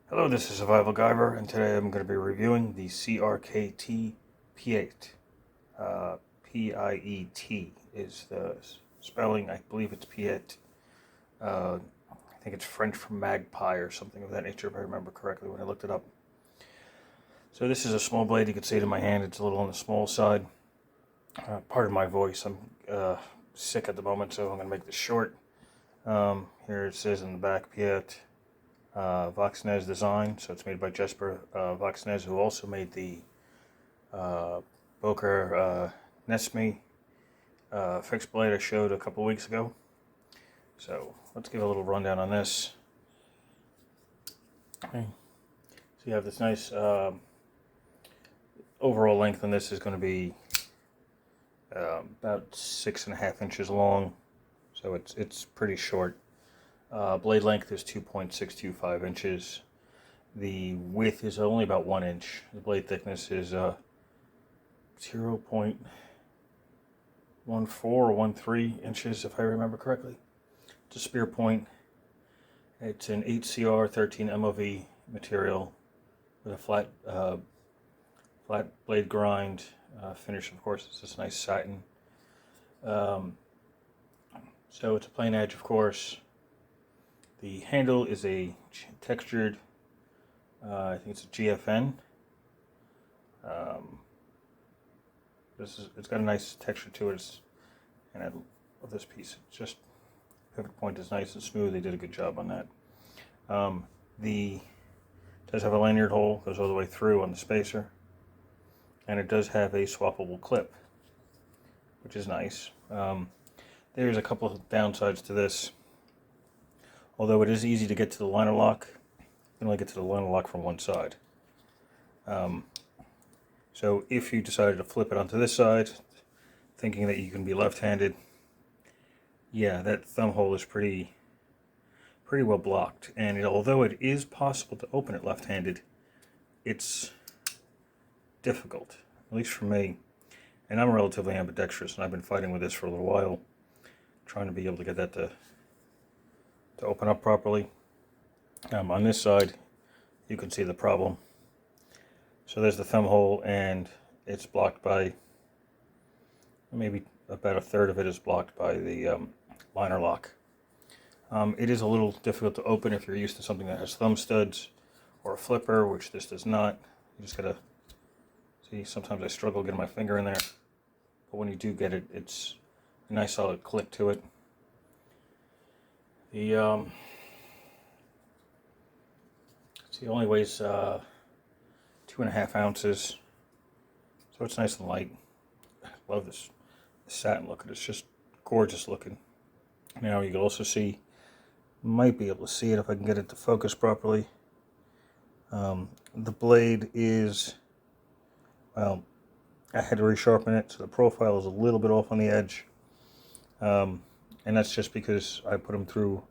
Hello, this is Survival-gyver, and today I'm going to be reviewing the CRKT Piet. P-I-E-T is the spelling. I believe it's Piet. I think it's French for magpie or something of that nature, if I remember correctly when I looked it up. So this is a small blade. You can see it in my hand. It's a little on the small side. Pardon my voice. I'm sick at the moment, so I'm going to make this short. Here it says in the back, Piet. Voxnez design, so it's made by Jesper Voxnez, who also made the Boker Nesme fixed blade I showed a couple weeks ago. So let's give a little rundown on this. Okay. So you have this nice overall length on this is going to be about 6.5 inches long, so it's pretty short. Blade length is 2.625 inches. The width is only about 1 inch. The blade thickness is 0.14 or 13 inches, if I remember correctly. It's a spear point. It's an 8CR 13 MOV material with a flat blade grind finish. Of course, it's this nice satin. So it's a plain edge, of course. The handle is a textured, I think it's a GFN. It's got a nice texture to it, and I love this piece. It's just pivot point is nice and smooth. They did a good job on that. It does have a lanyard hole, goes all the way through on the spacer, and it does have a swappable clip, which is nice. There's a couple of downsides to this. Although it is easy to get to the liner lock, you can only get to the liner lock from one side. So if you decided to flip it onto this side, thinking that you can be left-handed, yeah, that thumb hole is pretty well blocked. And although it is possible to open it left-handed, it's difficult, at least for me. And I'm relatively ambidextrous, and I've been fighting with this for a little while, trying to be able to get that to open up properly. On this side, you can see the problem. So there's the thumb hole, and it's blocked by, maybe about a third of it is blocked by the liner lock. It is a little difficult to open if you're used to something that has thumb studs or a flipper, which this does not. You just gotta see, sometimes I struggle getting my finger in there, but when you do get it, it's a nice solid click to it. It only weighs 2.5 ounces, so it's nice and light. I love this satin look. It's just gorgeous looking. Now you can also see, might be able to see it if I can get it to focus properly. The blade is, well, I had to resharpen it, so the profile is a little bit off on the edge. And that's just because I put them through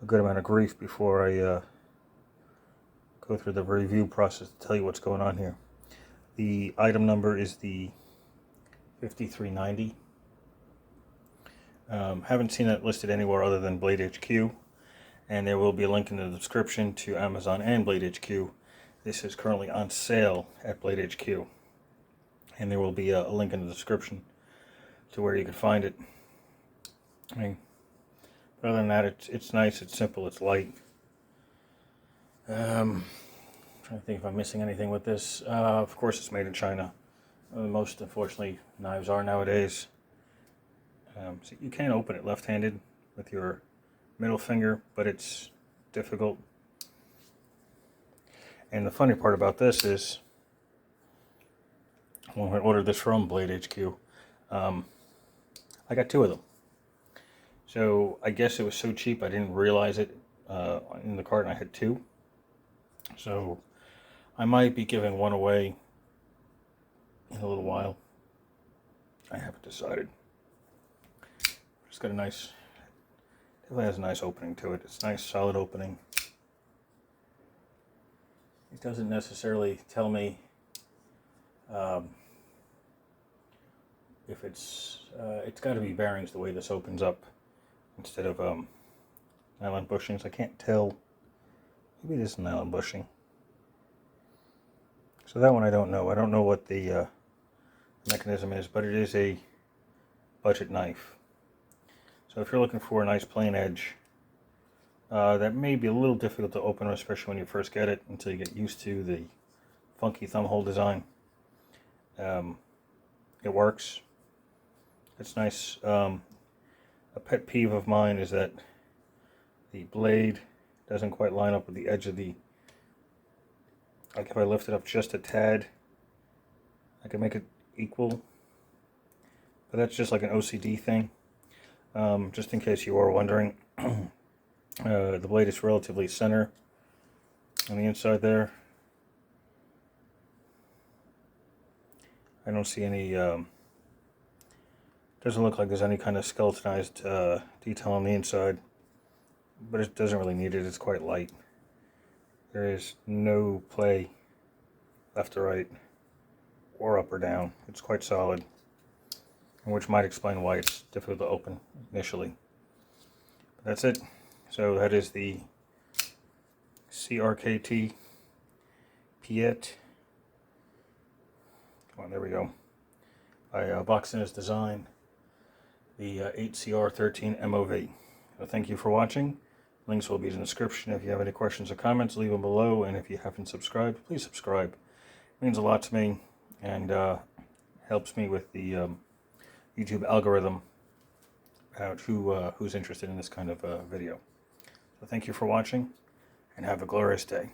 a good amount of grief before I go through the review process to tell you what's going on here. The item number is the 5390. Haven't seen that listed anywhere other than Blade HQ, and there will be a link in the description to Amazon and Blade HQ. This is currently on sale at Blade HQ, and there will be a link in the description to where you can find it. But other than that, it's nice, it's simple, it's light. Trying to think if I'm missing anything with this. Of course, it's made in China. Most, unfortunately, knives are nowadays. So you can open it left-handed with your middle finger, but it's difficult. And the funny part about this is, when I ordered this from Blade HQ, I got 2 of them. So I guess it was so cheap I didn't realize it in the cart, and I had 2. So I might be giving one away in a little while. I haven't decided. It's got a nice, definitely has a nice opening to it. It's a nice solid opening. It doesn't necessarily tell me if it's got to be bearings the way this opens up, instead of nylon bushings. I can't tell Maybe this nylon bushing. So that one I don't know. I don't know what the mechanism is, but it is a budget knife. So if you're looking for a nice plain edge, that may be a little difficult to open, especially when you first get it, until you get used to the funky thumb hole design. It works. It's nice. A pet peeve of mine is that the blade doesn't quite line up with the edge of the... Like if I lift it up just a tad, I can make it equal. But that's just like an OCD thing. Just in case you are wondering, the blade is relatively center on the inside there. I don't see any, doesn't look like there's any kind of skeletonized detail on the inside, but it doesn't really need it. It's quite light. There is no play left or right or up or down. It's quite solid, which might explain why it's difficult to open initially. But that's it. So that is the CRKT Piet. Come on, there we go. By Voxinus Design, the 8CR13 MOV. So thank you for watching. Links will be in the description. If you have any questions or comments, leave them below. And if you haven't subscribed, please subscribe. It means a lot to me and helps me with the YouTube algorithm about who's interested in this kind of video. So thank you for watching and have a glorious day.